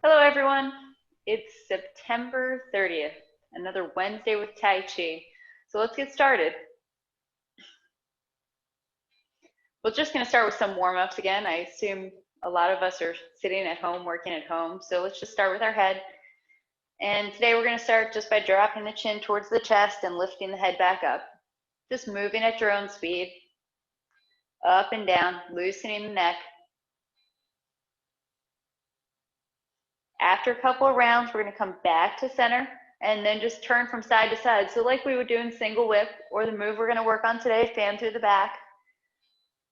Hello everyone, it's September 30th, another Wednesday with Tai Chi. So let's get started. We're just going to start with some warm-ups again. I assume a lot of us are sitting at home, working at home, so let's just start with our head. And today we're going to start just by dropping the chin towards the chest and lifting the head back up. Just moving at your own speed, up and down, loosening the neck. After a couple of rounds, we're going to come back to center and then just turn from side to side. So like we would do in single whip, or the move we're going to work on today, fan through the back.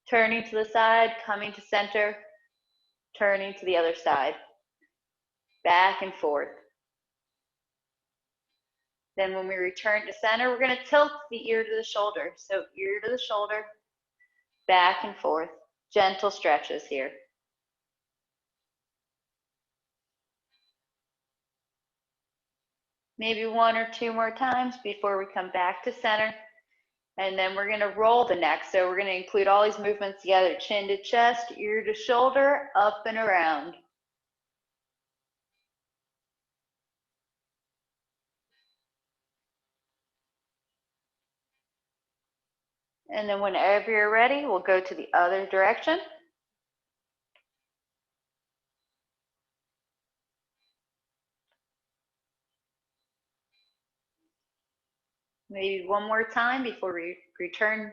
Turning to the side, coming to center, turning to the other side. Back and forth. Then when we return to center, we're going to tilt the ear to the shoulder. So ear to the shoulder, back and forth. Gentle stretches here. Maybe one or two more times before we come back to center. And then we're going to roll the neck. So we're going to include all these movements together. Chin to chest, ear to shoulder, up and around. And then whenever you're ready, we'll go to the other direction. Maybe one more time before we return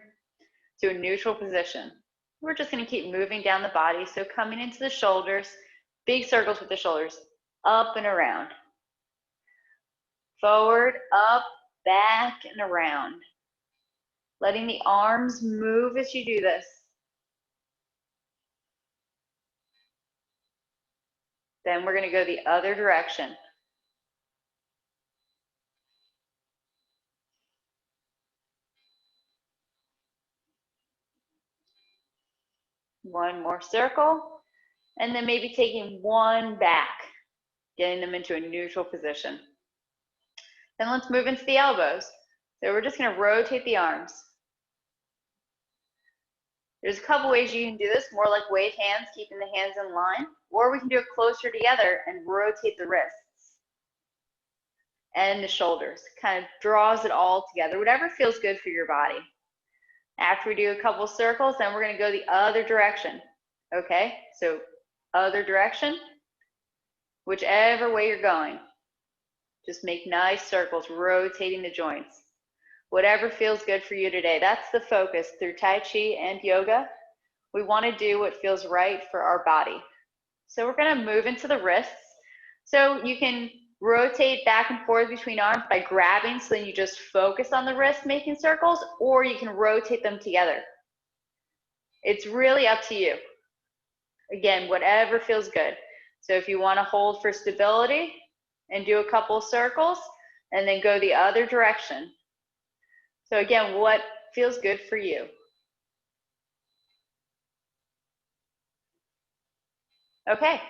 to a neutral position. We're just going to keep moving down the body. So coming into the shoulders, big circles with the shoulders, up and around. Forward, up, back, and around. Letting the arms move as you do this. Then we're going to go the other direction. One more circle, and then maybe taking one back, getting them into a neutral position. Then let's move into the elbows. So we're just going to rotate the arms. There's a couple ways you can do this, more like wave hands, keeping the hands in line, or we can do it closer together and rotate the wrists and the shoulders. Kind of draws it all together, whatever feels good for your body. After we do a couple circles, then we're going to go the other direction. Okay, so other direction, whichever way you're going. Just make nice circles, rotating the joints. Whatever feels good for you today. That's the focus through Tai Chi and yoga. We want to do what feels right for our body. So we're going to move into the wrists. So you can rotate back and forth between arms by grabbing, so then you just focus on the wrist making circles, or you can rotate them together. It's really up to you. Again, whatever feels good. So if you want to hold for stability and do a couple circles and then go the other direction. So again, what feels good for you? Okay,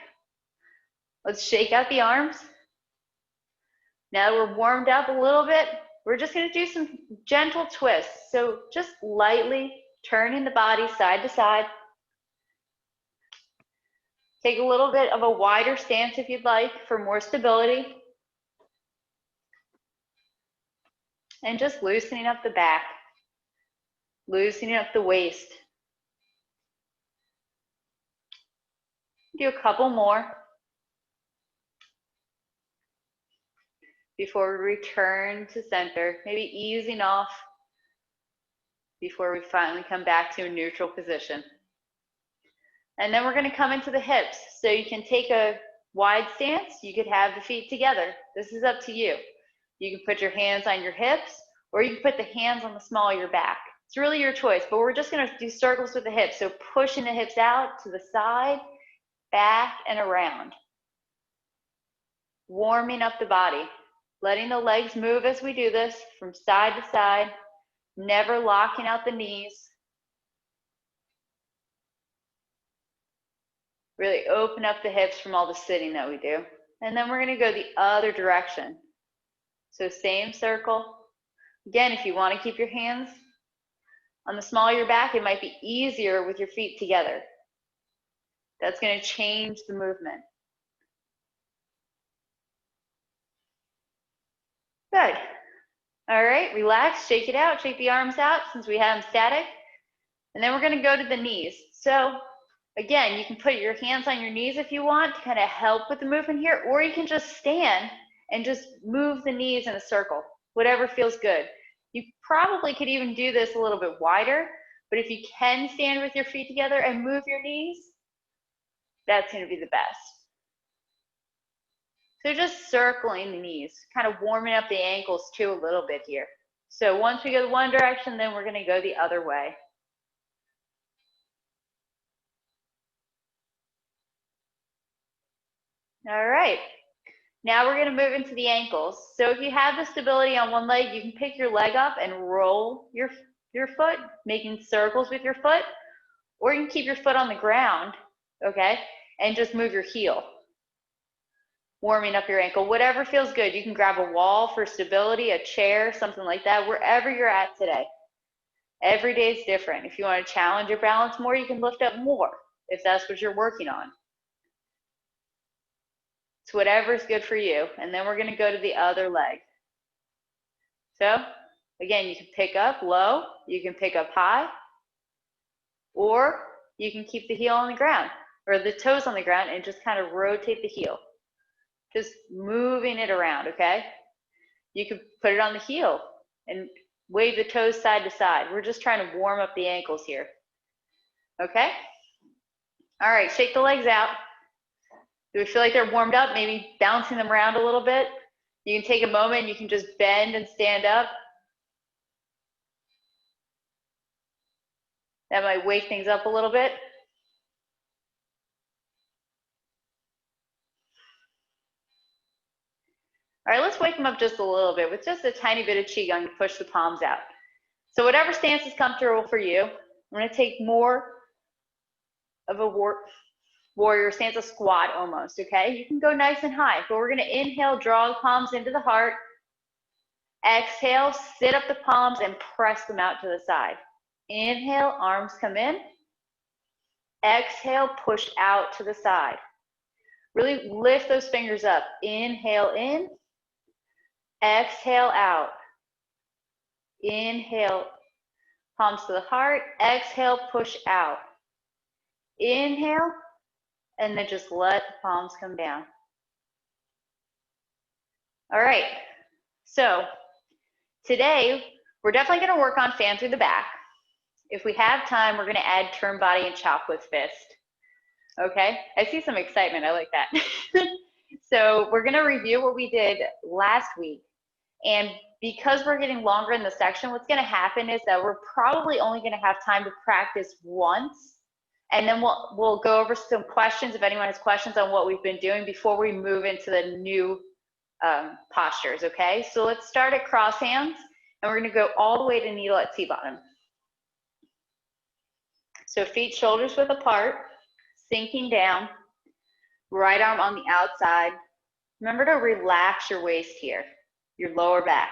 let's shake out the arms. Now that we're warmed up a little bit, we're just going to do some gentle twists. So just lightly turning the body side to side. Take a little bit of a wider stance if you'd like for more stability. And just loosening up the back, loosening up the waist. Do a couple more before we return to center, maybe easing off before we finally come back to a neutral position. And then we're going to come into the hips. So you can take a wide stance, you could have the feet together. This is up to you. You can put your hands on your hips, or you can put the hands on the small of your back. It's really your choice, but we're just going to do circles with the hips. So pushing the hips out to the side, back, and around. Warming up the body. Letting the legs move as we do this from side to side, never locking out the knees. Really open up the hips from all the sitting that we do. And then we're going to go the other direction. So same circle. Again, if you want to keep your hands on the small of your back, it might be easier with your feet together. That's going to change the movement. Good. All right, relax, shake it out, shake the arms out since we have them static. And then we're gonna go to the knees. So again, you can put your hands on your knees if you want to kind of help with the movement here, or you can just stand and just move the knees in a circle, whatever feels good. You probably could even do this a little bit wider, but if you can stand with your feet together and move your knees, that's gonna be the best. So just circling the knees, kind of warming up the ankles too a little bit here. So once we go one direction, then we're gonna go the other way. All right, now we're gonna move into the ankles. So if you have the stability on one leg, you can pick your leg up and roll your foot, making circles with your foot, or you can keep your foot on the ground, okay, and just move your heel, warming up your ankle, whatever feels good. You can grab a wall for stability, a chair, something like that, wherever you're at today. Every day is different. If you want to challenge your balance more, you can lift up more if that's what you're working on. It's whatever's good for you. And then we're going to go to the other leg. So again, you can pick up low, you can pick up high, or you can keep the heel on the ground or the toes on the ground and just kind of rotate the heel. Just moving it around, okay? You could put it on the heel and wave the toes side to side. We're just trying to warm up the ankles here, okay? All right, shake the legs out. Do we feel like they're warmed up? Maybe bouncing them around a little bit. You can take a moment and you can just bend and stand up. That might wake things up a little bit. All right, let's wake them up just a little bit with just a tiny bit of Qigong to push the palms out. So whatever stance is comfortable for you, I'm going to take more of a warrior stance, a squat almost, okay? You can go nice and high, but we're going to inhale, draw the palms into the heart. Exhale, sit up the palms and press them out to the side. Inhale, arms come in. Exhale, push out to the side. Really lift those fingers up. Inhale in. Exhale out. Inhale, palms to the heart. Exhale, push out. Inhale, and then just let the palms come down. All right, so today we're definitely going to work on fan through the back. If we have time, we're going to add turn body and chop with fist. Okay, I see some excitement. I like that. So we're going to review what we did last week. And because we're getting longer in the section, what's going to happen is that we're probably only going to have time to practice once. And then we'll go over some questions if anyone has questions on what we've been doing before we move into the new postures, okay? So let's start at cross hands, and we're going to go all the way to needle at T-bottom. So feet shoulders width apart, sinking down, right arm on the outside. Remember to relax your waist here, your lower back.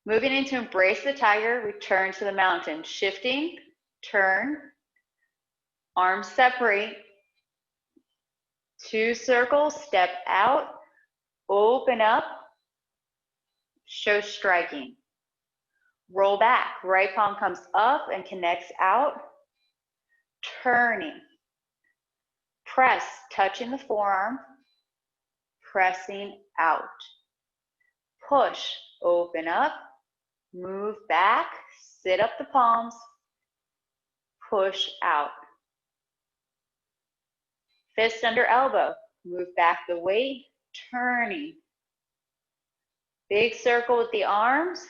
Moving into embrace the tiger, return to the mountain. Shifting, turn, arms separate. 2 circles, step out, open up, show striking. Roll back, right palm comes up and connects out, turning. Press, touching the forearm, pressing out. Push, open up, move back, sit up the palms, push out. Fist under elbow, move back the weight, turning. Big circle with the arms,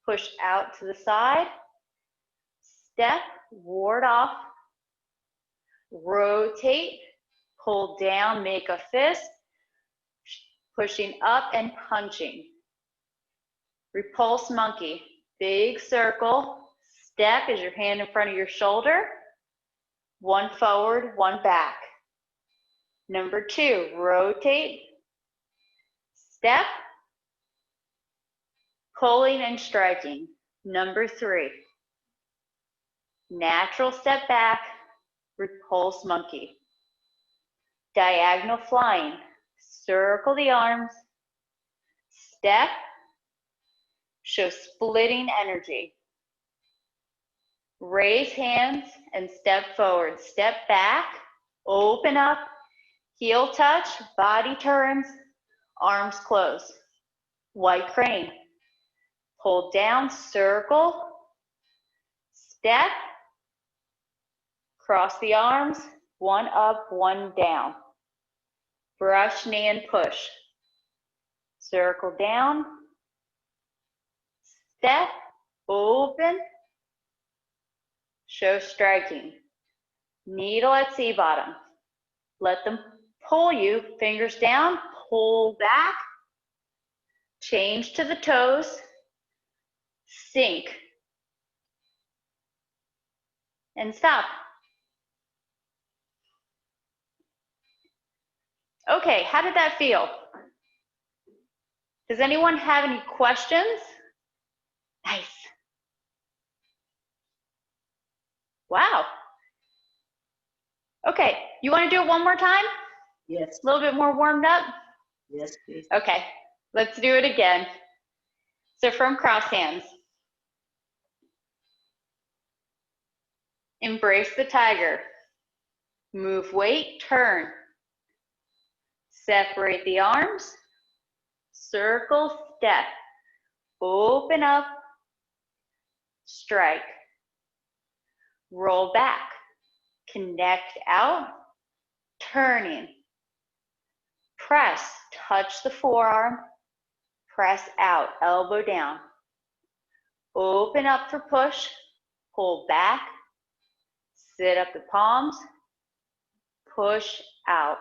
push out to the side, step, ward off, rotate, pull down, make a fist, pushing up and punching. Repulse monkey, big circle, step is your hand in front of your shoulder, 1 forward, 1 back. Number 2, rotate, step, pulling and striking. Number 3, natural step back, repulse monkey. Diagonal flying, circle the arms, step, show splitting energy. Raise hands and step forward. Step back, open up, heel touch, body turns, arms close. White crane. Hold down, circle, step, cross the arms, one up, one down. Brush knee and push. Circle down, step, open, show striking. Needle at C-bottom. Let them pull you, fingers down, pull back, change to the toes, sink, and stop. Okay, how did that feel? Does anyone have any questions? Nice. Wow. Okay, you want to do it one more time? Yes. A little bit more warmed up? Yes, please. Okay, let's do it again. So from cross hands. Embrace the tiger. Move weight, turn. Separate the arms. Circle, step. Open up. Strike. Roll back. Connect out. Turning. Press, touch the forearm. Press out, elbow down. Open up for push. Pull back. Sit up the palms. Push out.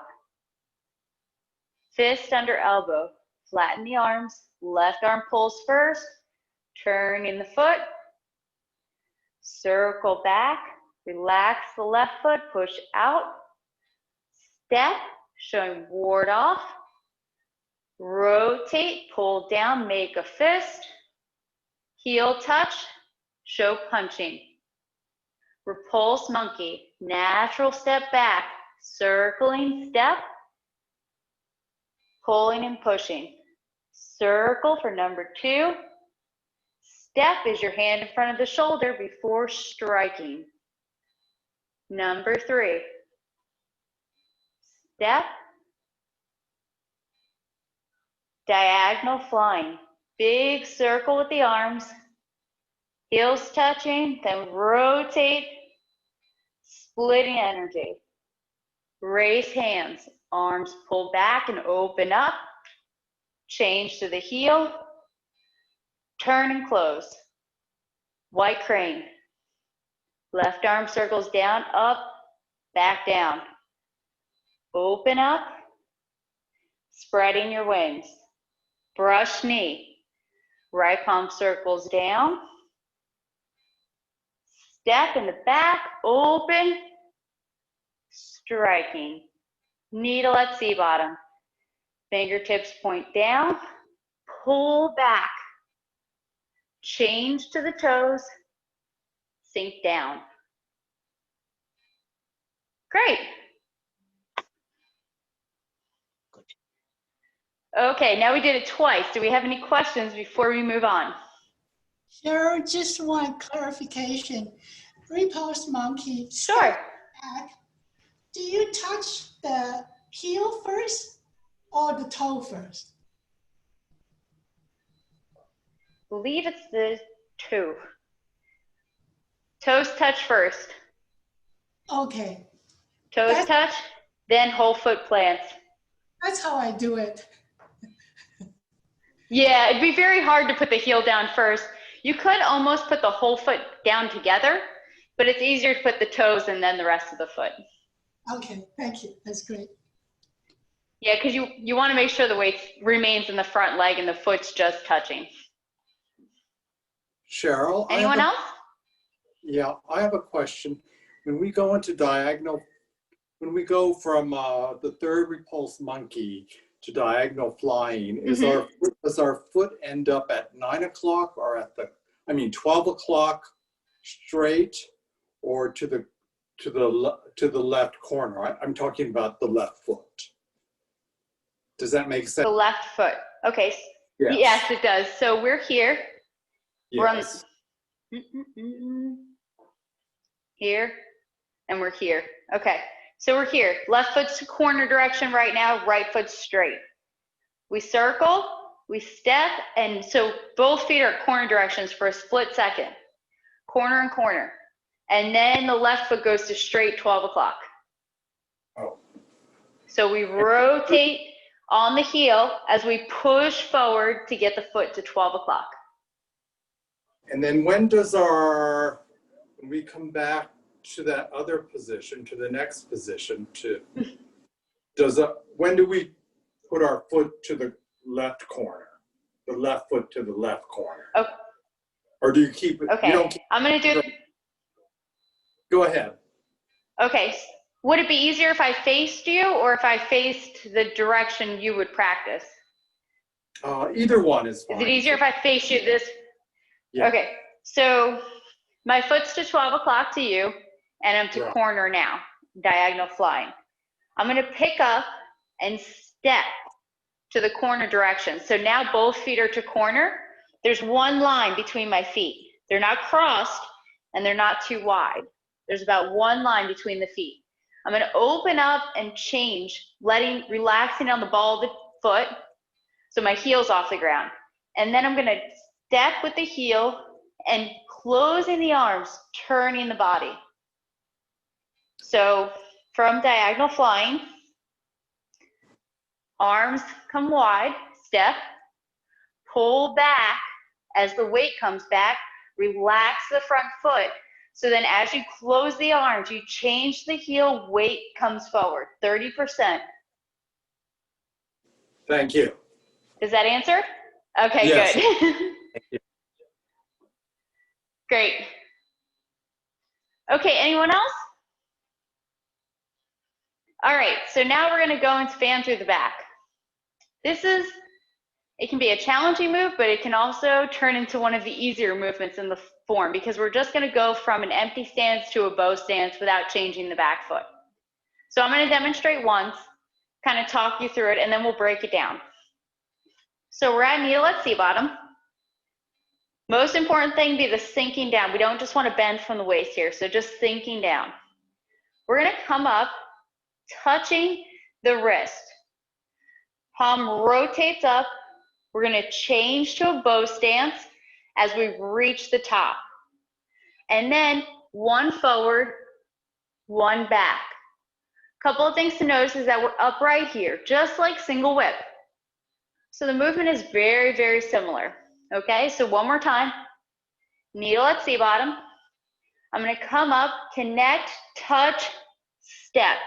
Fist under elbow. Flatten the arms. Left arm pulls first. Turn in the foot. Circle back. Relax the left foot. Push out. Step. Showing ward off. Rotate. Pull down. Make a fist. Heel touch. Show punching. Repulse monkey. Natural step back. Circling step. Pulling and pushing. Circle for number 2. Step is your hand in front of the shoulder before striking. Number 3. Step. Diagonal flying. Big circle with the arms. Heels touching, then rotate. Splitting energy. Raise hands. Arms pull back and open up. Change to the heel. Turn and close. White crane. Left arm circles down, up, back down. Open up. Spreading your wings. Brush knee. Right palm circles down. Step in the back, open. Striking. Needle at C-bottom. Fingertips point down. Pull back. Change to the toes. Sink down. Great. Okay, now we did it twice. Do we have any questions before we move on? Cheryl, just one clarification. Repulse monkey. Sure. Back. Do you touch the heel first or the toe first? I believe it's the toe. Toes touch first. Okay. Toes touch, then whole foot plants. That's how I do it. Yeah, it'd be very hard to put the heel down first. You could almost put the whole foot down together, but it's easier to put the toes and then the rest of the foot. Okay, thank you. That's great. Yeah, because you want to make sure the weight remains in the front leg and the foot's just touching. Cheryl? Anyone else? Yeah, I have a question. When we go into diagonal, when we go from the third repulse monkey to diagonal flying, does our foot end up at 9 o'clock or at 12 o'clock straight, or to the left corner? I'm talking about the left foot. Does that make sense? The left foot. Okay. Yes, it does. So we're here. We're on Yes. here, and we're here. Okay, so we're here. Left foot's to corner direction right now, right foot straight. We circle, we step, and so both feet are at corner directions for a split second. Corner and corner. And then the left foot goes to straight 12 o'clock. Oh. So we rotate on the heel as we push forward to get the foot to 12 o'clock. And then when we come back to that other position, to the next position, when do we put our foot to the left corner? The left foot to the left corner? Okay. Or do you keep it? Okay, You don't keep I'm gonna do, Go ahead. okay. Would it be easier if I faced you or if I faced the direction you would practice? Either one is fine. Is it easier if I face you this? Yeah. Okay, so my foot's to 12 o'clock to you, and I'm to Right. corner now, diagonal flying. I'm gonna pick up and step to the corner direction. So now both feet are to corner. There's one line between my feet. They're not crossed and they're not too wide. There's about one line between the feet. I'm gonna open up and change, relaxing on the ball of the foot so my heel's off the ground. And then I'm gonna step with the heel and closing the arms, turning the body. So from diagonal flying, arms come wide, step, pull back as the weight comes back, relax the front foot. So then as you close the arms, you change the heel, weight comes forward, 30%. Thank you. Does that answer? Okay, Yes. good. Thank you. Great. Okay, anyone else? All right, so now we're gonna go and fan through the back. It can be a challenging move, but it can also turn into one of the easier movements in the form because we're just gonna go from an empty stance to a bow stance without changing the back foot. So I'm gonna demonstrate once, kind of talk you through it, and then we'll break it down. So we're at needle at C-bottom. Most important thing be the sinking down. We don't just wanna bend from the waist here, so just sinking down. We're gonna come up, touching the wrist. Palm rotates up. We're gonna change to a bow stance as we reach the top. And then one forward, one back. Couple of things to notice is that we're upright here, just like single whip. So the movement is very, very similar. Okay, so one more time. Needle at C-bottom. I'm gonna come up, connect, touch, step.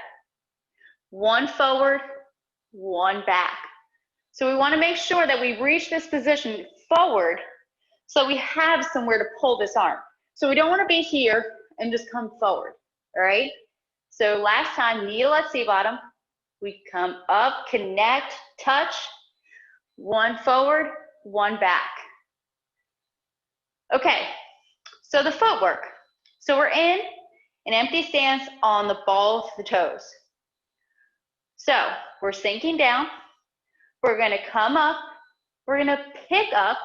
One forward, one back. So we wanna make sure that we reach this position forward so we have somewhere to pull this arm. So we don't wanna be here and just come forward, all right? So last time, needle at C-bottom, we come up, connect, touch, one forward, one back. Okay, so the footwork. So we're in an empty stance on the ball of the toes. So we're sinking down, we're gonna come up, we're gonna pick up,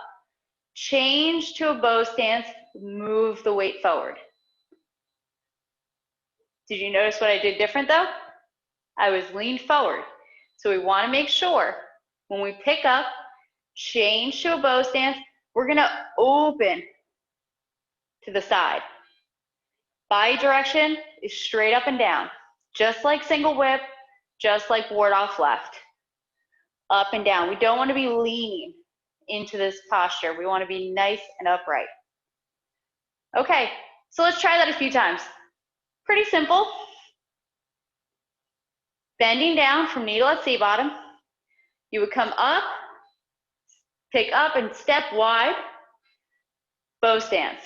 change to a bow stance, move the weight forward. Did you notice what I did different though? I was leaned forward. So we wanna make sure when we pick up, change to a bow stance, we're gonna open to the side. Body direction is straight up and down, just like single whip, just like ward off left. Up and down. We don't want to be leaning into this posture. We want to be nice and upright. Okay, so let's try that a few times. Pretty simple. Bending down from needle at C-bottom. You would come up, pick up and step wide, bow stance.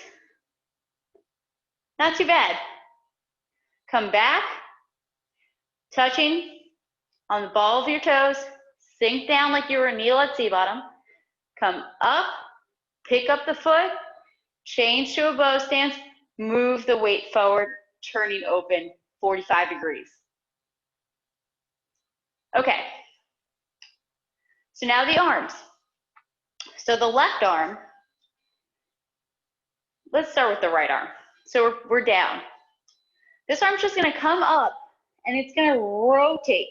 Not too bad. Come back, touching on the ball of your toes, sink down like you were a needle at C-bottom, come up, pick up the foot, change to a bow stance, move the weight forward, turning open 45 degrees. Okay, so now the arms. So the left arm, let's start with the right arm. So we're down. This arm's just gonna come up and it's gonna rotate.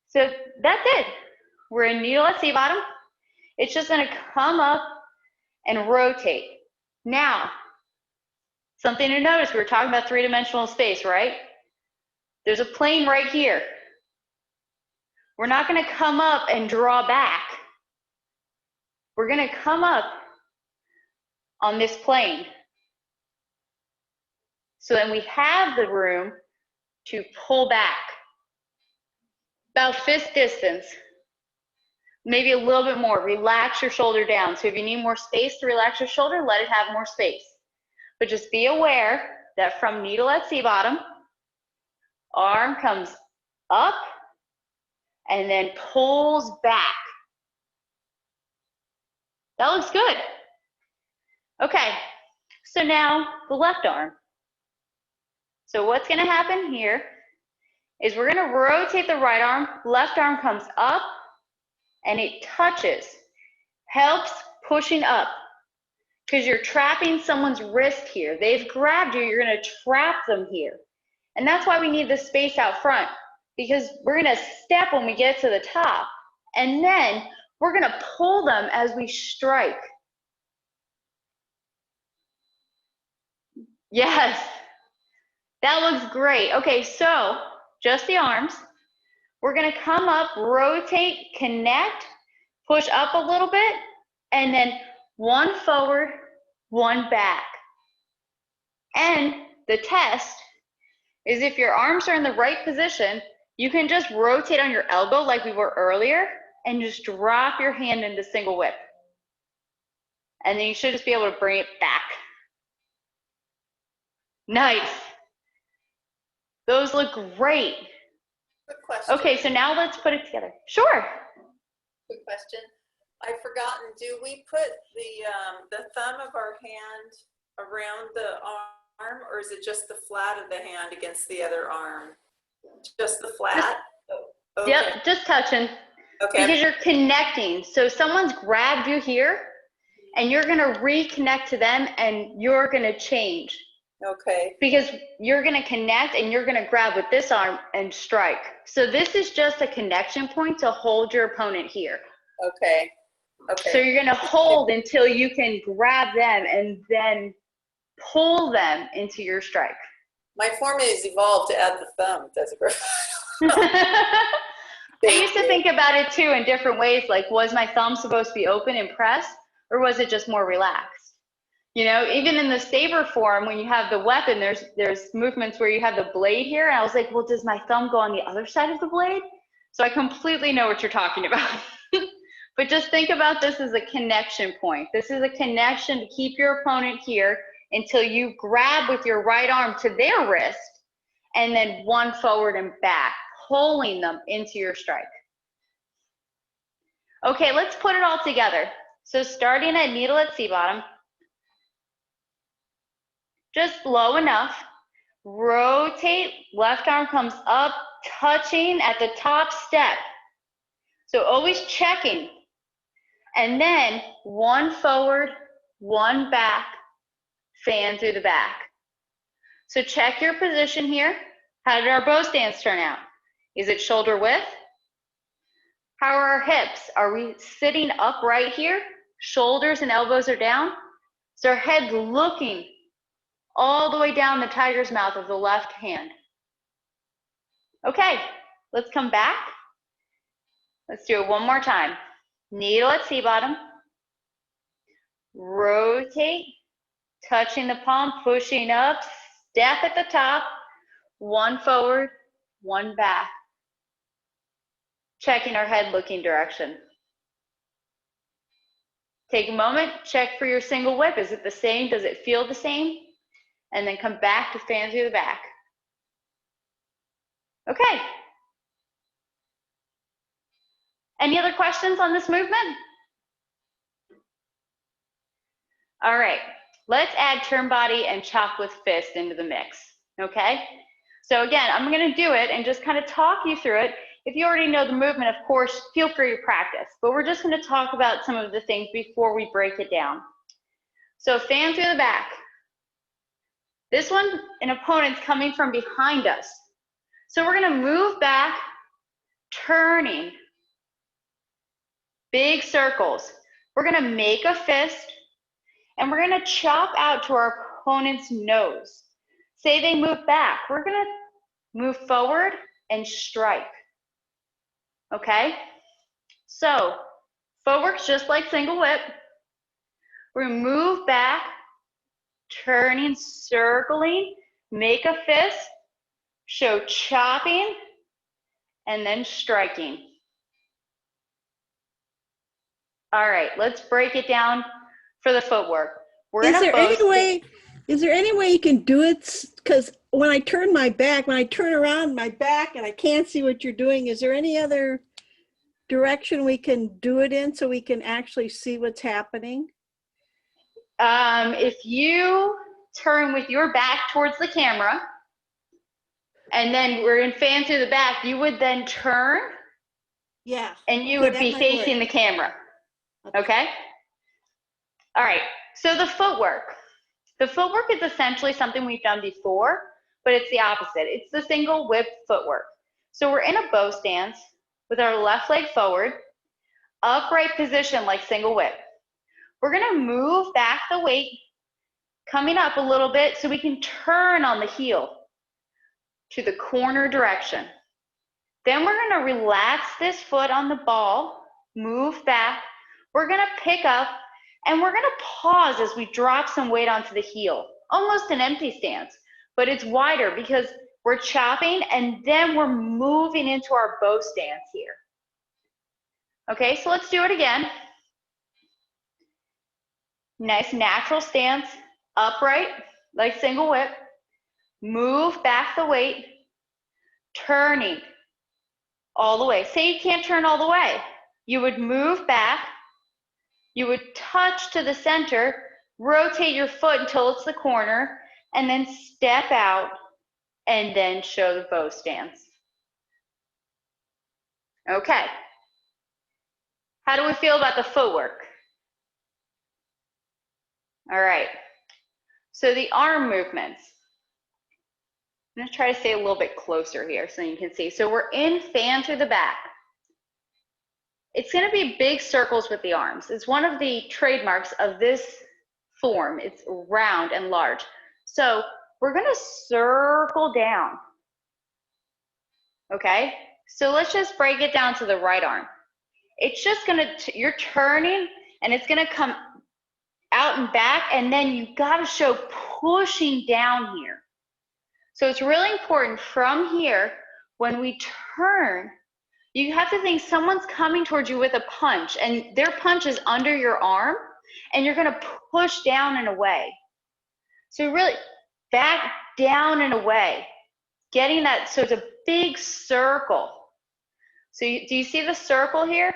So that's it. We're in needle at C-bottom. It's just gonna come up and rotate. Now, something to notice, we were talking about three-dimensional space, right? There's a plane right here. We're not gonna come up and draw back. We're gonna come up on this plane. So then we have the room to pull back. About fist distance, maybe a little bit more. Relax your shoulder down. So if you need more space to relax your shoulder, let it have more space. But just be aware that from needle at C-bottom, arm comes up and then pulls back. That looks good. Okay, so now the left arm. So what's gonna happen here is we're gonna rotate the right arm, left arm comes up and it touches, helps pushing up because you're trapping someone's wrist here. They've grabbed you, you're gonna trap them here. And that's why we need the space out front, because we're gonna step when we get to the top and then we're gonna pull them as we strike. Yes, that looks great. Okay, so just the arms. We're gonna come up, rotate, connect, push up a little bit, and then one forward, one back. And the test is if your arms are in the right position, you can just rotate on your elbow like we were earlier and just drop your hand into single whip. And then you should just be able to bring it back. Nice. Those look great. Quick question. Okay, so now let's put it together. Sure. Quick question. I've forgotten, do we put the thumb of our hand around the arm, or is it just the flat of the hand against the other arm? Just the flat? Okay. Yep, just touching. Okay. Because you're connecting. So someone's grabbed you here, and you're gonna reconnect to them, and you're gonna change. Okay. Because you're gonna connect, and you're gonna grab with this arm and strike. So this is just a connection point to hold your opponent here. Okay. Okay. So you're gonna hold until you can grab them and then pull them into your strike. My form has evolved to add the thumb. That's great. I used to think about it too in different ways, like was my thumb supposed to be open and pressed, or was it just more relaxed? You know, even in the saber form, when you have the weapon, there's movements where you have the blade here, and I was like, well, does my thumb go on the other side of the blade? So I completely know what you're talking about. But just think about this as a connection point. This is a connection to keep your opponent here until you grab with your right arm to their wrist, and then one forward and back, pulling them into your strike. Okay, let's put it all together. So starting at needle at C-bottom, just low enough, rotate, left arm comes up, touching at the top step. So always checking. And then one forward, one back, fan through the back. So check your position here. How did our bow stance turn out? Is it shoulder width? How are our hips? Are we sitting upright here? Shoulders and elbows are down? So our head's looking all the way down the tiger's mouth of the left hand. Okay, let's come back. Let's do it one more time. Needle at C-bottom. Rotate, touching the palm, pushing up, step at the top, one forward, one back. Checking our head looking direction. Take a moment, check for your single whip. Is it the same? Does it feel the same? And then come back to fan through the back. Okay. Any other questions on this movement? All right, let's add turn body and chop with fist into the mix, okay? So again, I'm gonna do it and just kind of talk you through it. If you already know the movement, of course, feel free to practice. But we're just going to talk about some of the things before we break it down. So fan through the back. This one, an opponent's coming from behind us. So we're going to move back, turning. Big circles. We're going to make a fist, and we're going to chop out to our opponent's nose. Say they move back. We're going to move forward and strike. Okay? So, footwork's just like single whip. We move back, turning, circling, make a fist, show chopping, and then striking. All right, let's break it down for the footwork. We're Is in a there bow any stance. way? Is there any way you can do it? Because when I turn my back, when I turn around my back and I can't see what you're doing, is there any other direction we can do it in so we can actually see what's happening? If you turn with your back towards the camera, and then we're in fan through the back, you would then turn, Yeah. and you Okay, would that be might facing work. the camera. Okay? All right, so the footwork. The footwork is essentially something we've done before, but it's the opposite. It's the single whip footwork. So we're in a bow stance with our left leg forward, upright position like single whip. We're gonna move back the weight, coming up a little bit so we can turn on the heel to the corner direction. Then we're gonna relax this foot on the ball, move back. We're gonna pick up, and we're gonna pause as we drop some weight onto the heel. Almost an empty stance, but it's wider because we're chopping and then we're moving into our bow stance here. Okay, so let's do it again. Nice natural stance, upright, like single whip. Move back the weight, turning all the way. Say you can't turn all the way. You would move back, you would touch to the center, rotate your foot until it's the corner, and then step out and then show the bow stance. Okay. How do we feel about the footwork? All right. So the arm movements. I'm going to try to stay a little bit closer here so you can see. So we're in fan through the back. It's going to be big circles with the arms. It's one of the trademarks of this form. It's round and large. So we're going to circle down. Okay? So let's just break it down to the right arm. It's just going to, you're turning and it's going to come out and back, and then you got to show pushing down here. So it's really important from here, when we turn, you have to think someone's coming towards you with a punch, and their punch is under your arm, and you're going to push down and away. So really back, down, and away. Getting that, so it's a big circle. So do you see the circle here?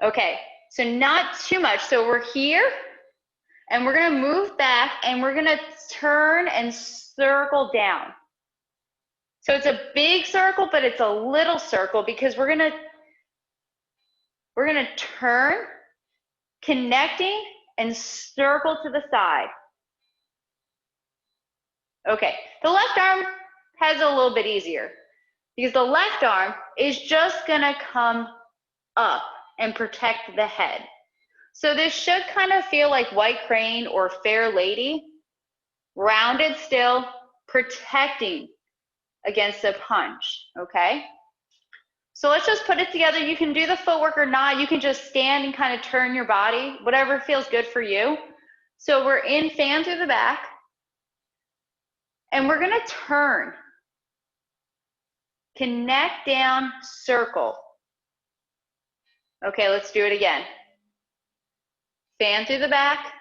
Okay, so not too much. So we're here, and we're going to move back, and we're going to turn and circle down. So it's a big circle, but it's a little circle because we're going to turn, connecting, and circle to the side. Okay, the left arm has it a little bit easier because the left arm is just going to come up and protect the head. So this should kind of feel like white crane or fair lady, rounded still, protecting against a punch, okay? So let's just put it together. You can do the footwork or not. You can just stand and kind of turn your body, whatever feels good for you. So we're in fan through the back, and we're gonna turn, connect down, circle. Okay, let's do it again. Fan through the back,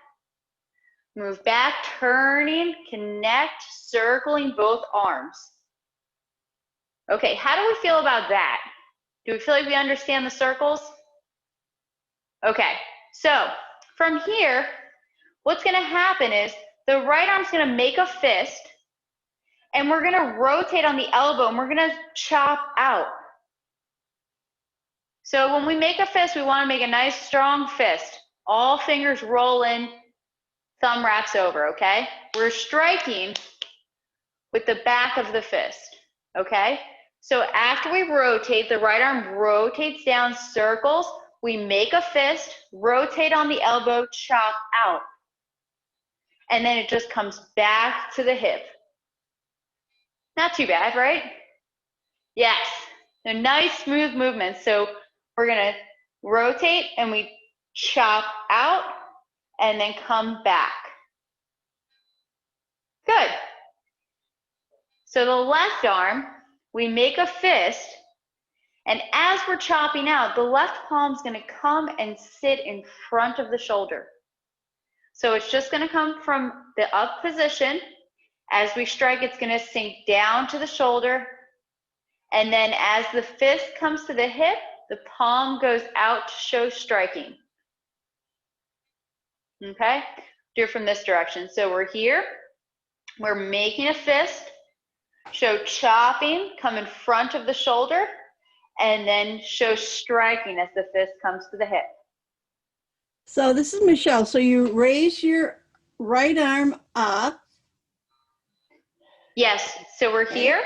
move back, turning, connect, circling both arms. Okay, how do we feel about that? Do we feel like we understand the circles? Okay, so from here, what's gonna happen is the right arm's gonna make a fist, And we're gonna rotate on the elbow and we're gonna chop out. So when we make a fist, we wanna make a nice strong fist. All fingers roll in, thumb wraps over, okay? We're striking with the back of the fist, okay? So after we rotate, the right arm rotates down, circles, we make a fist, rotate on the elbow, chop out. And then it just comes back to the hip. Not too bad, right? Yes, a nice smooth movement. So we're gonna rotate and we chop out and then come back. Good. So the left arm, we make a fist, and as we're chopping out, the left palm's gonna come and sit in front of the shoulder. So it's just gonna come from the up position. As we strike, it's gonna sink down to the shoulder, and then as the fist comes to the hip, the palm goes out to show striking. Okay? Do it from this direction. So we're here, we're making a fist, show chopping, come in front of the shoulder, and then show striking as the fist comes to the hip. So this is Michelle. So you raise your right arm up. Yes, so we're here,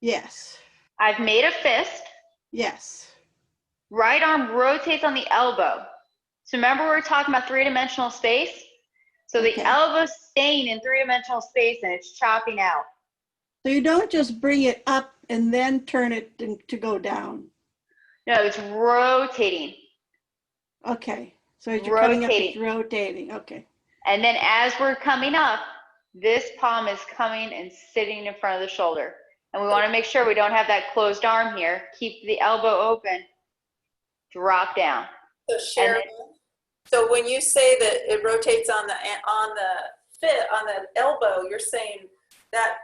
Yes. I've made a fist, Yes. right arm rotates on the elbow. So remember we were talking about three-dimensional space? So the Okay. elbow's staying in three-dimensional space and it's chopping out. So you don't just bring it up and then turn it to go down. No, it's rotating. Okay. So as you're coming up, it's Rotating. rotating. Okay. And then as we're coming up, this palm is coming and sitting in front of the shoulder. And we want to make sure we don't have that closed arm here. Keep the elbow open, drop down. So Sharon, so when you say that it rotates on the elbow, you're saying that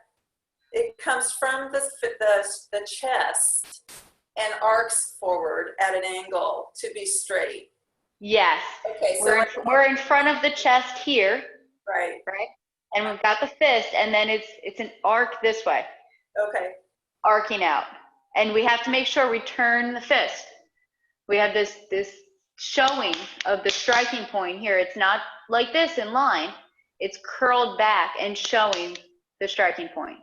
it comes from the chest and arcs forward at an angle to be straight. Yes. Okay, so We're in front of the chest here, right. and we've got the fist, and then it's an arc this way, Okay. arcing out. And we have to make sure we turn the fist. We have this showing of the striking point here. It's not like this in line. It's curled back and showing the striking point.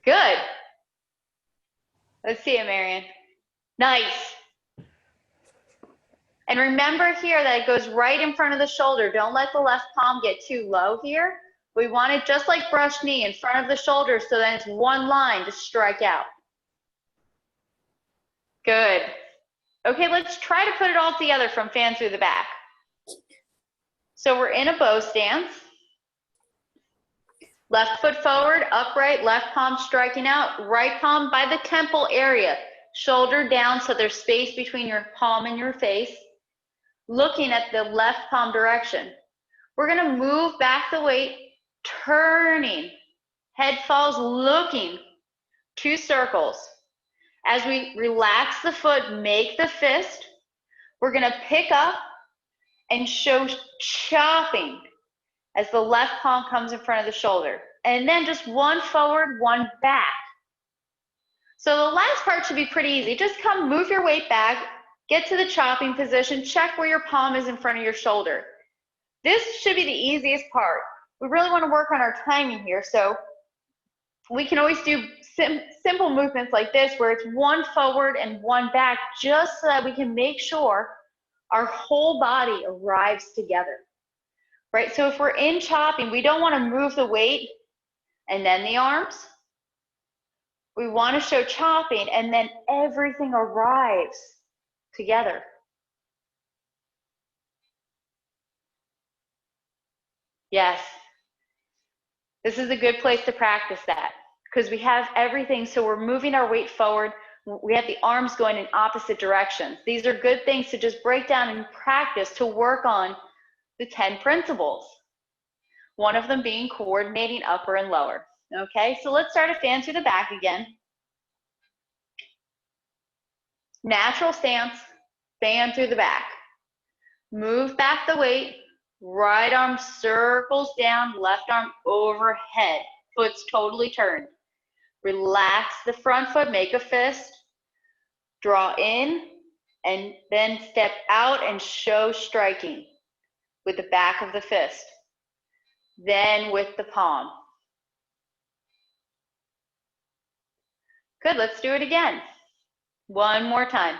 Good. Let's see it, Marion. Nice. And remember here that it goes right in front of the shoulder. Don't let the left palm get too low here. We want it just like brush knee in front of the shoulder so then it's one line to strike out. Good. Okay, let's try to put it all together from fan through the back. So we're in a bow stance. Left foot forward, upright, left palm striking out, right palm by the temple area, shoulder down so there's space between your palm and your face, looking at the left palm direction. We're gonna move back the weight, turning, head falls looking, 2 circles. As we relax the foot, make the fist, we're gonna pick up and show chopping as the left palm comes in front of the shoulder. And then just one forward, one back. So the last part should be pretty easy. Just come, move your weight back, get to the chopping position, check where your palm is in front of your shoulder. This should be the easiest part. We really want to work on our timing here, so we can always do simple movements like this where it's one forward and one back, just so that we can make sure our whole body arrives together. Right, so if we're in chopping, we don't want to move the weight and then the arms. We want to show chopping and then everything arrives together. Yes, this is a good place to practice that because we have everything, so we're moving our weight forward. We have the arms going in opposite directions. These are good things to just break down and practice to work on the 10 principles. One of them being coordinating upper and lower. Okay, so let's start a fan through the back again. Natural stance, fan through the back. Move back the weight, right arm circles down, left arm overhead. foot's totally turned. Relax the front foot, make a fist, draw in, and then step out and show striking with the back of the fist. Then with the palm. Good, let's do it again. One more time.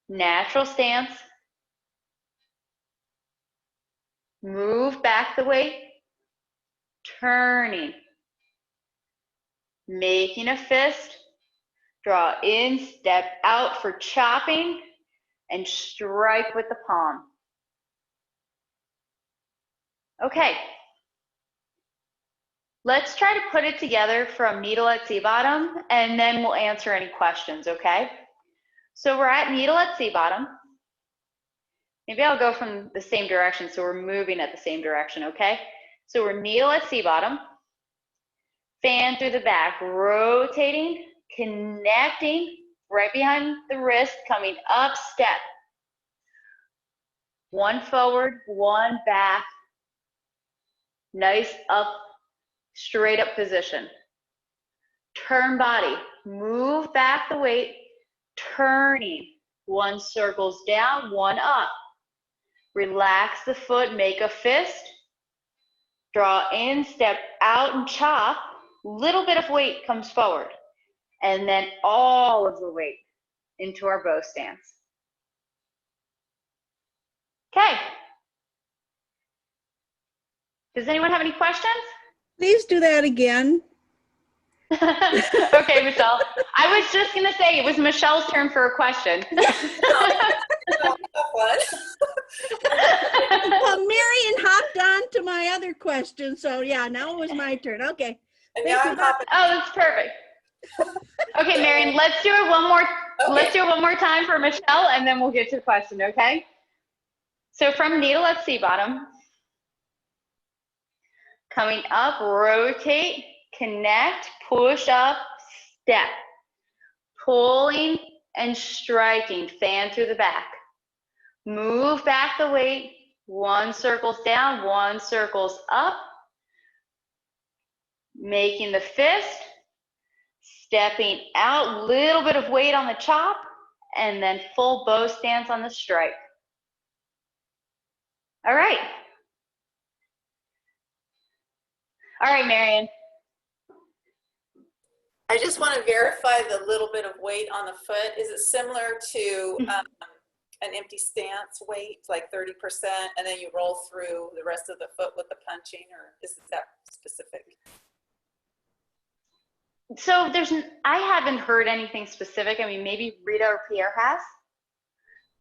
Natural stance. Move back the weight. Turning. Making a fist. Draw in, step out for chopping, and strike with the palm. Okay. Let's try to put it together from needle at C-bottom, and then we'll answer any questions, okay? So we're at needle at C-bottom. Maybe I'll go from the same direction so we're moving at the same direction, okay? So we're needle at C-bottom, fan through the back, rotating, connecting, right behind the wrist, coming up, step. One forward, one back, nice up, straight up position. Turn body, move back the weight, turning. One circles down, one up. Relax the foot, make a fist. Draw in, step out and chop. Little bit of weight comes forward. And then all of the weight into our bow stance. Okay. Does anyone have any questions? Please do that again. Okay, Michelle. I was just going to say it was Michelle's turn for a question. Well, Marion hopped on to my other question, so yeah, now it was my turn. Okay. And now I'm hopping. Oh, that's perfect. Okay, Marion, let's do it one more. Okay. Let's do it one more time for Michelle, and then we'll get to the question. Okay. So from needle at C-bottom, coming up, rotate, connect, push up, step, pulling and striking, fan through the back. Move back the weight. One circles down, one circles up. Making the fist. Stepping out, little bit of weight on the chop, and then full bow stance on the strike. All right. All right, Marion. I just want to verify the little bit of weight on the foot. Is it similar to an empty stance weight, like 30%, and then you roll through the rest of the foot with the punching, or is that specific? So I haven't heard anything specific. I mean, maybe Rita or Pierre has,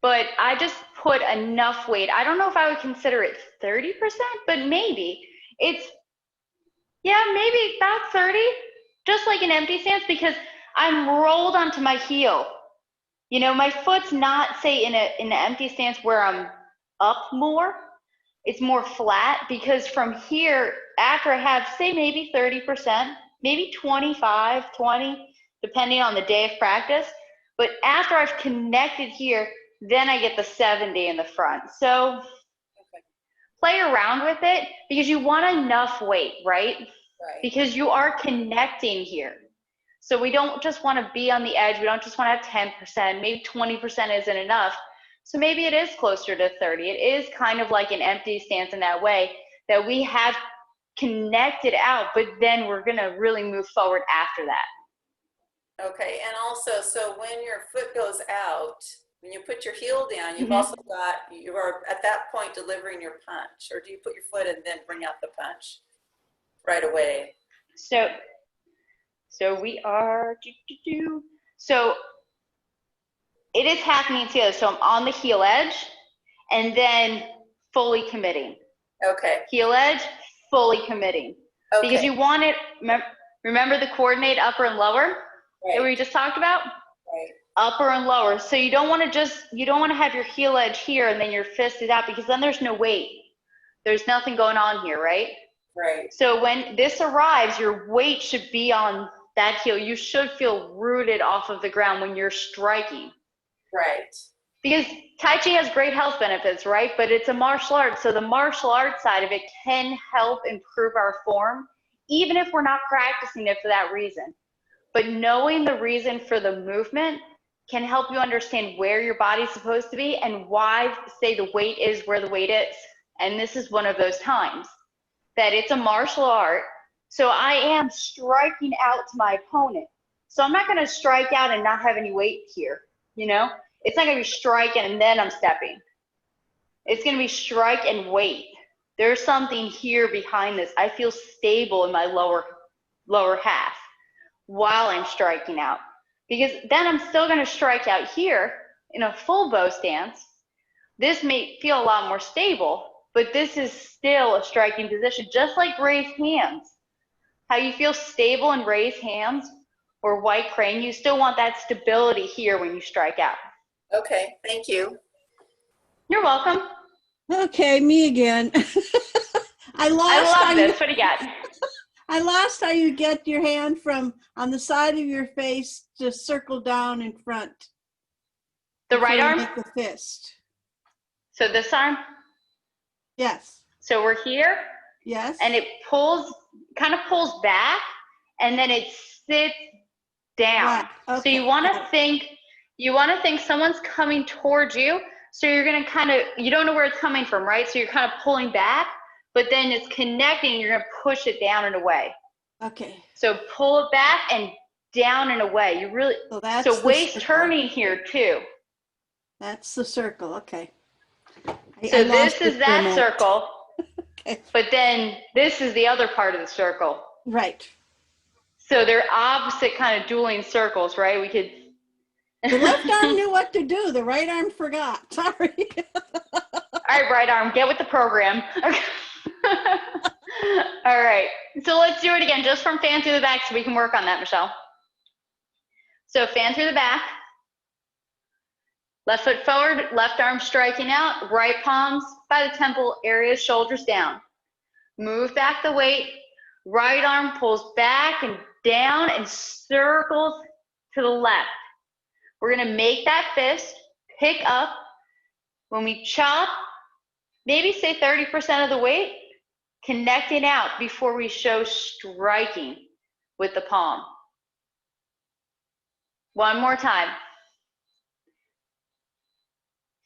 but I just put enough weight. I don't know if I would consider it 30%, but maybe it's, yeah, maybe about 30, just like an empty stance, because I'm rolled onto my heel. You know, my foot's not, say, in an empty stance where I'm up more. It's more flat, because from here, after I have, say, maybe 30%, maybe 25, 20, depending on the day of practice. But after I've connected here, then I get the 70 in the front. So play around with it, because you want enough weight, right? Right. Because you are connecting here. So we don't just want to be on the edge. We don't just want to have 10%. Maybe 20% isn't enough. So maybe it is closer to 30. It is kind of like an empty stance in that way, that we have connected out, but then we're going to really move forward after that. Okay, and also, so when your foot goes out, when you put your heel down, you've Mhm. also got, you are at that point delivering your punch, or do you put your foot and then bring out the punch right away? So we are, so it is happening together. So I'm on the heel edge and then fully committing. Okay, Heel edge, fully committing. okay. Because you want it, remember the coordinate upper and lower that we Right, just talked about? right, Upper and lower. So you don't want to have your heel edge here and then your fist is out, because then there's no weight. There's nothing going on here, right? right, So when this arrives, your weight should be on that heel. You should feel rooted off of the ground when you're striking. right. Because Tai Chi has great health benefits, right? But it's a martial art. So the martial art side of it can help improve our form even if we're not practicing it for that reason. But knowing the reason for the movement can help you understand where your body's supposed to be and why, say, the weight is where the weight is. And this is one of those times that it's a martial art. So I am striking out to my opponent. So I'm not going to strike out and not have any weight here, you know? It's not going to be striking and then I'm stepping. It's going to be strike and weight. There's something here behind this. I feel stable in my lower half while I'm striking out. Because then I'm still going to strike out here in a full bow stance. This may feel a lot more stable, but this is still a striking position, just like raised hands. How you feel stable in raised hands or white crane, you still want that stability here when you strike out. Okay, thank you. You're welcome. Okay, me again. I love this. What do you got? I lost how you get your hand from on the side of your face to circle down in front. The right before you arm? make the fist. So this arm? Yes. So we're here, Yes. and it kind of pulls back, and then it sits down. Right. Okay. So you want to think someone's coming towards you. So you're going to you don't know where it's coming from, right? So you're kind of pulling back, but then it's connecting. You're going to push it down and away. Okay. So pull it back and down and away. So waist turning here too. That's the circle. Okay. So this is that circle. Okay. But then this is the other part of the circle. Right. So they're opposite kind of dueling circles, right? We could. The left arm knew what to do. The right arm forgot. Sorry. All right, right arm, get with the program. Okay. All right. So let's do it again, just from fan through the back so we can work on that, Michelle. So fan through the back. Left foot forward, left arm striking out, right palms by the temple area, shoulders down. Move back the weight. Right arm pulls back and down and circles to the left. We're going to make that fist, pick up. When we chop, maybe say 30% of the weight, connect it out before we show striking with the palm. One more time.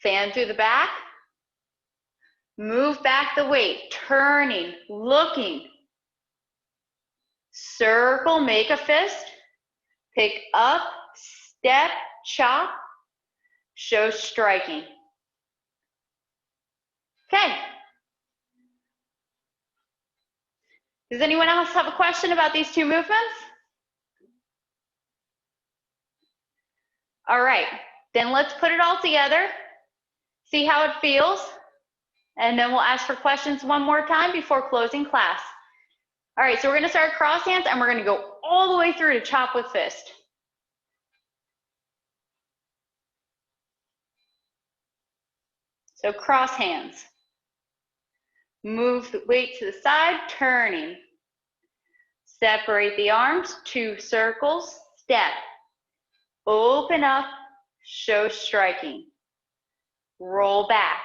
Fan through the back. Move back the weight, turning, looking. Circle, make a fist. Pick up, step, chop, show striking. Okay. Does anyone else have a question about these two movements? All right, then let's put it all together, see how it feels, and then we'll ask for questions one more time before closing class. All right, so we're gonna start cross hands and we're gonna go all the way through to chop with fist. So cross hands. Move the weight to the side, turning. Separate the arms, 2 circles, step. Open up, show striking. Roll back,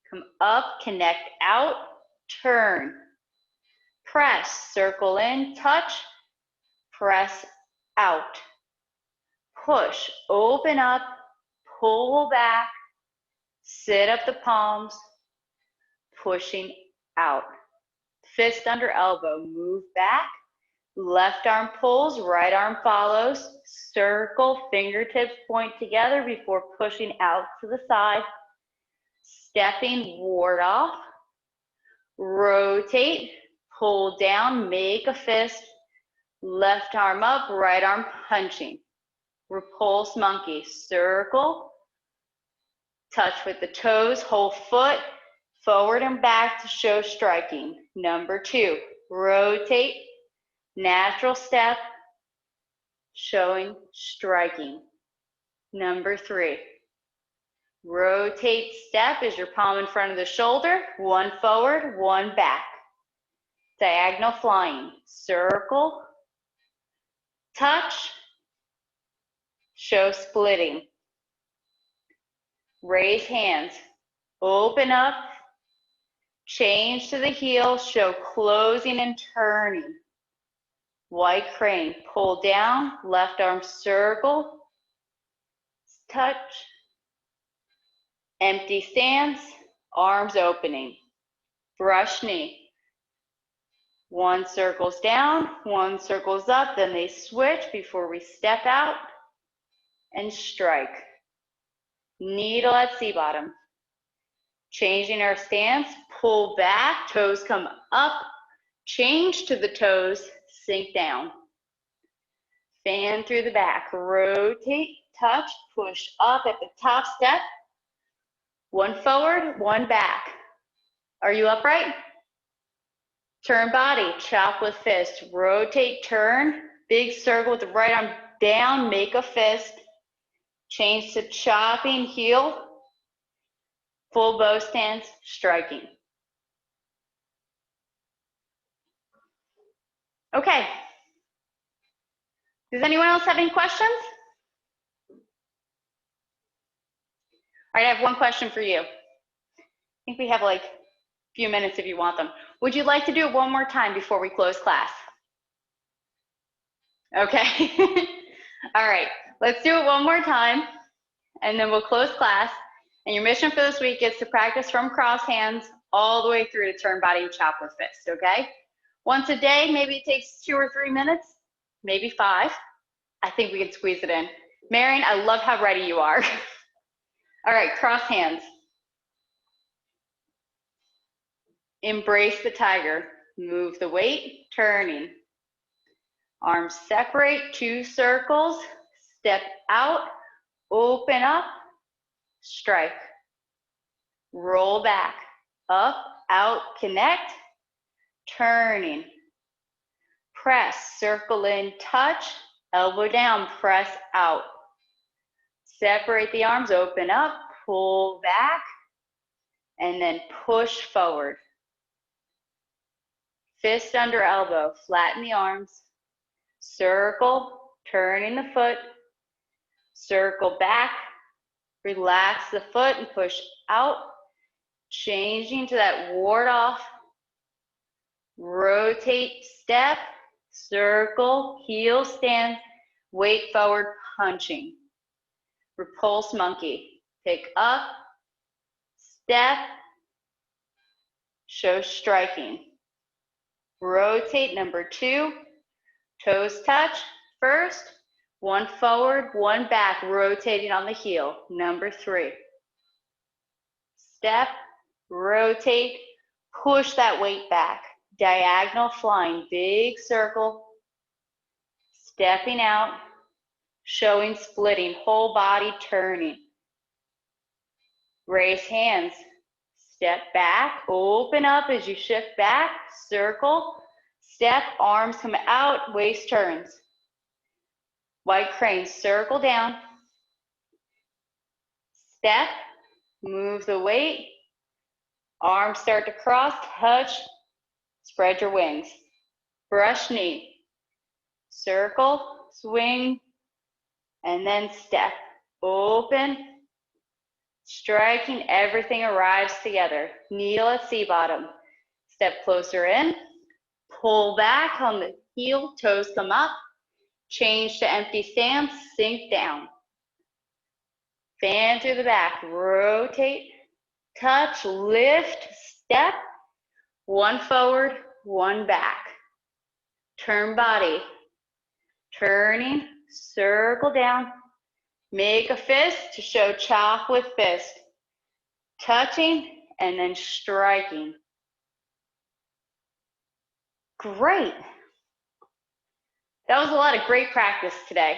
come up, connect out, turn. Press, circle in, touch, press out. Push, open up, pull back, sit up the palms, pushing out. Fist under elbow, move back. Left arm pulls, right arm follows. Circle, fingertips point together before pushing out to the side. Stepping, ward off. Rotate, pull down, make a fist. Left arm up, right arm punching. Repulse monkey, circle. Touch with the toes, whole foot. Forward and back to show striking. Number 2, rotate. Natural step, showing striking. Number 3, rotate step is your palm in front of the shoulder, 1 forward, 1 back. Diagonal flying, circle, touch, show splitting. Raise hands, open up, change to the heel, show closing and turning. White crane, pull down, left arm circle, touch, empty stance, arms opening. Brush knee. One circles down, one circles up, then they switch before we step out and strike. Needle at sea bottom. Changing our stance, pull back, toes come up, change to the toes, sink down. Fan through the back, rotate, touch, push up at the top step. One forward, one back. Are you upright? Turn body, chop with fist, rotate, turn, big circle with the right arm down, make a fist, change to chopping, heel, full bow stance, striking. Okay. Does anyone else have any questions? All right, I have one question for you. I think we have like a few minutes if you want them. Would you like to do it one more time before we close class? Okay. All right, let's do it one more time and then we'll close class. And your mission for this week is to practice from cross hands all the way through to turn body and chop with fist, okay? Once a day, maybe it takes 2 or 3 minutes, maybe 5. I think we can squeeze it in. Marion, I love how ready you are. All right, cross hands. Embrace the tiger. Move the weight, turning. Arms separate, 2 circles. Step out, open up, strike. Roll back, up, out, connect, turning. Press, circle in, touch, elbow down, press out. Separate the arms, open up, pull back, and then push forward. Fist under elbow, flatten the arms, circle, turning the foot, circle back, relax the foot and push out, changing to that ward off, rotate, step, circle, heel stand, weight forward, punching. Repulse monkey. Pick up, step, show striking. Rotate number 2, toes touch first, 1 forward, 1 back, rotating on the heel. Number 3. Step, rotate, push that weight back. Diagonal flying, big circle, stepping out, showing splitting, whole body turning. Raise hands, step back, open up as you shift back, circle, step, arms come out, waist turns. White crane, circle down, step, move the weight, arms start to cross, touch, spread your wings. Brush knee, circle, swing, and then step, open, striking, everything arrives together. Kneel at sea bottom. Step closer in, pull back on the heel, toes come up, change to empty stance, sink down. Fan through the back, rotate, touch, lift, step, 1 forward, 1 back. Turn body, turning, circle down, make a fist to show chop with fist, touching and then striking. Great. That was a lot of great practice today.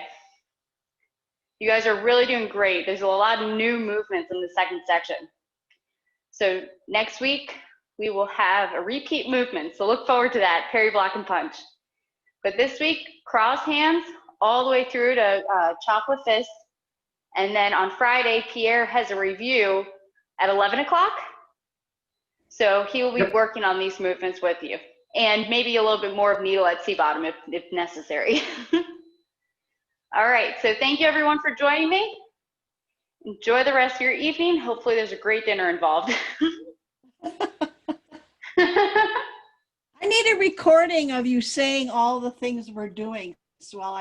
You guys are really doing great. There's a lot of new movements in the second section. So next week, we will have a repeat movement. So look forward to that, parry, block, and punch. But this week, cross hands all the way through to chop with fist. And then on Friday, Pierre has a review at 11 o'clock. So he will be working on these movements with you. And maybe a little bit more of needle at sea bottom if necessary. All right, so thank you everyone for joining me. Enjoy the rest of your evening. Hopefully there's a great dinner involved. I need need a recording of you saying all the things we're doing. So while I